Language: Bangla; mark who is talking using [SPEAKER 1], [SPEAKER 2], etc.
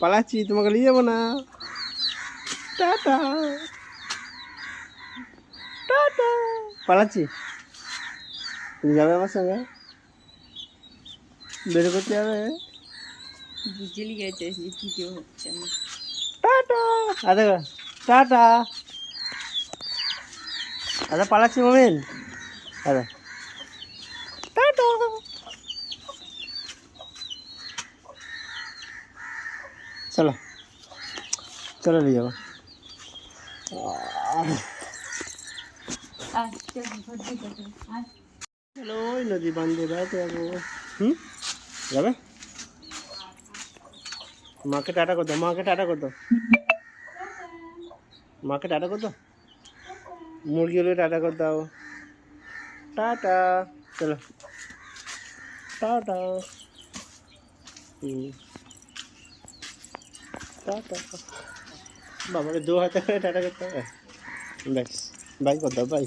[SPEAKER 1] পালাচ্ছি, তোমাকে নিয়ে যাবো না। Tata tata. পালাচ্ছি, তুমি যাবে আমার সঙ্গে? বের করতে যাবে?
[SPEAKER 2] বুঝলি গেছে ভিডিও হচ্ছে না।
[SPEAKER 1] টাটা। আচ্ছা টাটা। আচ্ছা পালাচ্ছি মোমেন। আচ্ছা টাটা। চলো চলো নিয়ে যাবো। চলো ওই নদী বান্ধে বেড়াতে যাবো। যাবে? মাকে টাটা করতো, মাকে টাটা করতো, মাকে টাটা করতো, মুরগিগুলো টাটা করে দাও। টাটা। চলো টাটা। টাটা। বাবারে 2 হাতে করে টাটা করতে হবে। ব্যাস বাই কর দাও, বাই।